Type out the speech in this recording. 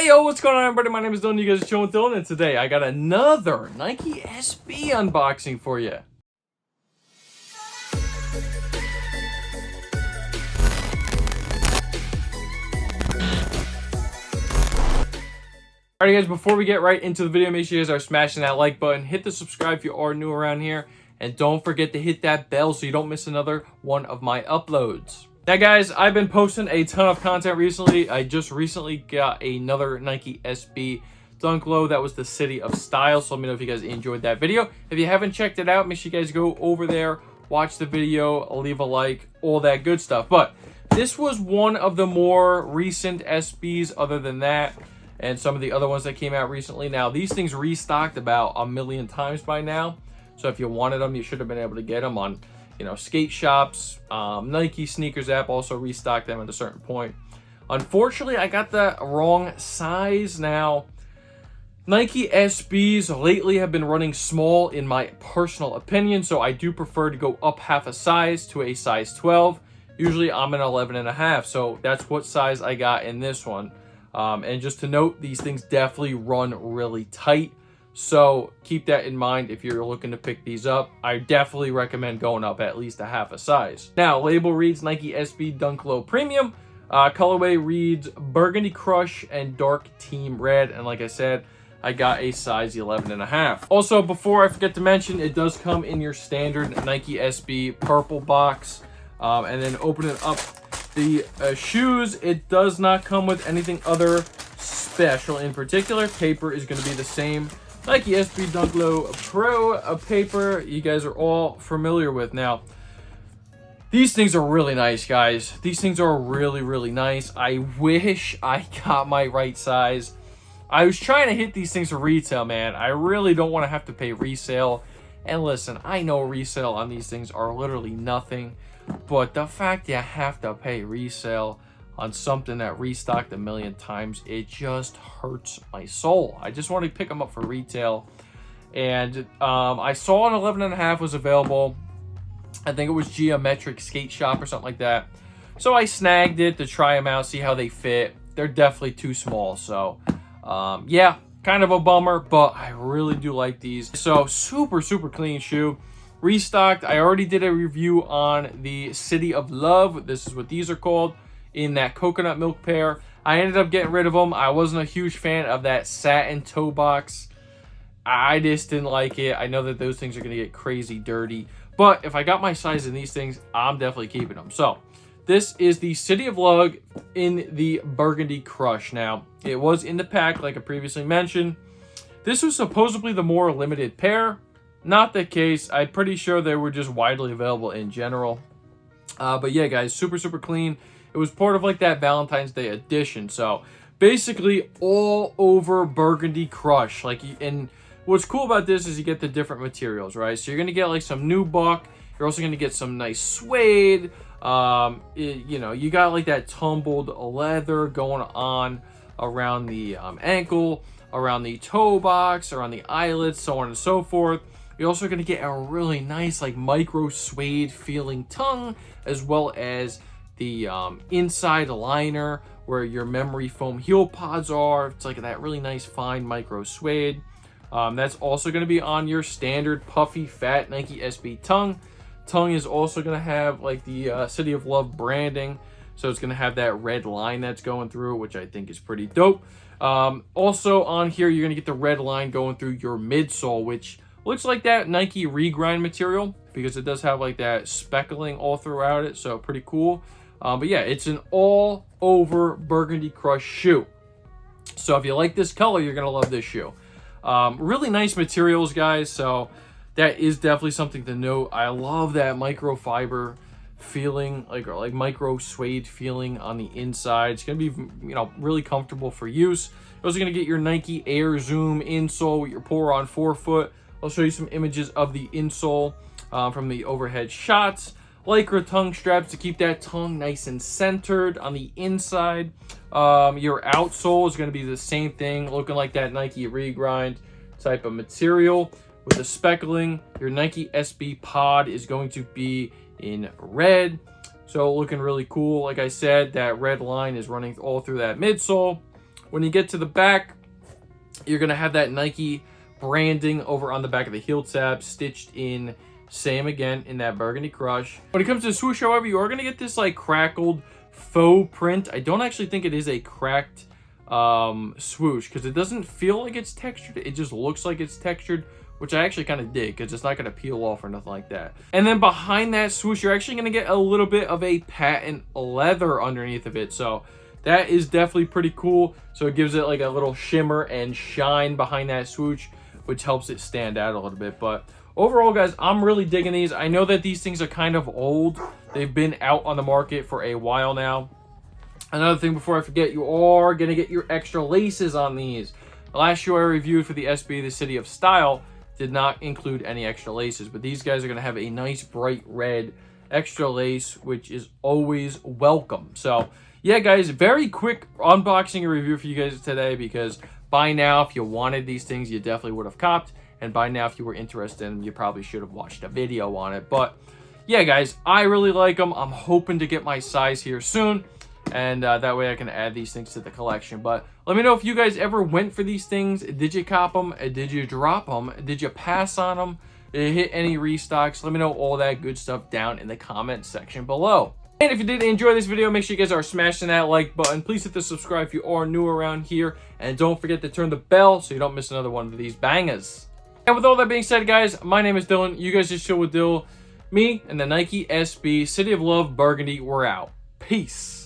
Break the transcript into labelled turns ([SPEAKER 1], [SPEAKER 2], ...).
[SPEAKER 1] Hey yo, what's going on everybody? My name is Dylan, you guys are chilling with Dylan, and today I got another Nike SB unboxing for you. Alright guys, before we get right into the video, make sure you guys are smashing that like button, hit the subscribe if you are new around here, and don't forget to hit that bell so you don't miss another one of my uploads. Now guys, I've been posting a ton of content recently. I just recently got another Nike SB Dunk Low. That was the City of Style. So let me know if you guys enjoyed that video. If you haven't checked it out, make sure you guys go over there, watch the video, leave a like, all that good stuff. But this was one of the more recent SBs other than that, and some of the other ones that came out recently. Now, these things restocked about 1,000,000 times by now. So if you wanted them, you should have been able to get them on, you know, skate shops. Nike Sneakers app also restocked them at a certain point. Unfortunately, I got the wrong size. Now, Nike SBs lately have been running small in my personal opinion, so I do prefer to go up half a size to a size 12. Usually I'm an 11.5, so that's what size I got in this one. And just to note, these things definitely run really tight. So keep that in mind if you're looking to pick these up. I definitely recommend going up at least a half a size. Now, label reads Nike SB Dunk Low Premium. Colorway reads Burgundy Crush and Dark Team Red. And like I said, I got a size 11.5. Also, before I forget to mention, it does come in your standard Nike SB purple box. And then opening up the shoes, it does not come with anything other special in particular. Paper is going to be the same Nike SB Dunk Low Pro paper you guys are all familiar with. Now, these things are really nice, guys. These things are really nice. I wish I got my right size. I was trying to hit these things for retail, man. I really don't want to have to pay resale. And listen, I know resale on these things are literally nothing, but the fact you have to pay resale on something that restocked 1,000,000 times, it just hurts my soul. I just want to pick them up for retail. And I saw an 11.5 was available. I think it was Geometric Skate Shop or something like that. So I snagged it to try them out, see how they fit. They're definitely too small. So yeah, kind of a bummer, but I really do like these. So super clean shoe. Restocked. I already did a review on the City of Love. This is what these are called, in that coconut milk pair. I ended up getting rid of them. I wasn't a huge fan of that satin toe box. I just didn't like it. I know that those things are going to get crazy dirty, but if I got my size in these things, I'm definitely keeping them. So this is the City of Love in the Burgundy Crush. Now, it was in the pack, like I previously mentioned. This was supposedly the more limited pair. Not the case. I'm pretty sure they were just widely available in general. But yeah, guys, super clean. It was part of like that Valentine's Day edition. So basically all over Burgundy Crush. And what's cool about this is you get the different materials, right? So you're going to get like some nubuck. You're also going to get some nice suede. You know, you got like that tumbled leather going on around the ankle, around the toe box, around the eyelets, so on and so forth. You're also going to get a really nice like micro suede feeling tongue, as well as the inside liner where your memory foam heel pods are. It's like that really nice fine micro suede. That's also going to be on your standard puffy fat Nike SB tongue. Tongue is also going to have like the City of Love branding, so it's going to have that red line that's going through, which I think is pretty dope. Also on here, you're going to get the red line going through your midsole, which looks like that Nike regrind material because it does have like that speckling all throughout it, so pretty cool. But yeah, it's an all over Burgundy Crush shoe. So if you like this color, you're going to love this shoe. Really nice materials, guys. So that is definitely something to note. I love that microfiber feeling, like micro suede feeling on the inside. It's going to be, you know, really comfortable for use. You're also going to get your Nike Air Zoom insole with your pour-on forefoot. I'll show you some images of the insole from the overhead shots. Lycra tongue straps to keep that tongue nice and centered on the inside. Your outsole is going to be the same thing, looking like that Nike regrind type of material with the speckling. Your Nike SB pod is going to be in red, so looking really cool. Like I said, that red line is running all through that midsole. When you get to the back, you're going to have that Nike branding over on the back of the heel tab, stitched in, same again, in that Burgundy Crush. When it comes to the swoosh, however, you are going to get this like crackled faux print. I don't actually think it is a cracked swoosh, because it doesn't feel like it's textured. It just looks like it's textured, which I actually kind of dig, because it's not going to peel off or nothing like that. And then behind that swoosh, you're actually going to get a little bit of a patent leather underneath of it. So that is definitely pretty cool. So it gives it like a little shimmer and shine behind that swoosh, which helps it stand out a little bit. But overall, guys, I'm really digging these. I know that these things are kind of old. They've been out on the market for a while now. Another thing before I forget, you are going to get your extra laces on these. The last shoe I reviewed for the SB, the City of Style, did not include any extra laces. But these guys are going to have a nice bright red extra lace, which is always welcome. So yeah, guys, very quick unboxing and review for you guys today, because by now, if you wanted these things, you definitely would have copped. And by now, if you were interested in them, you probably should have watched a video on it. But yeah, guys, I really like them. I'm hoping to get my size here soon. And that way I can add these things to the collection. But let me know if you guys ever went for these things. Did you cop them? Did you drop them? Did you pass on them? Did you hit any restocks? Let me know all that good stuff down in the comment section below. And if you did enjoy this video, make sure you guys are smashing that like button. Please hit the subscribe if you are new around here. And don't forget to turn the bell so you don't miss another one of these bangers. And with all that being said, guys, my name is Dylan. You guys just chill with Dill. Me and the Nike SB City of Love Burgundy, we're out. Peace.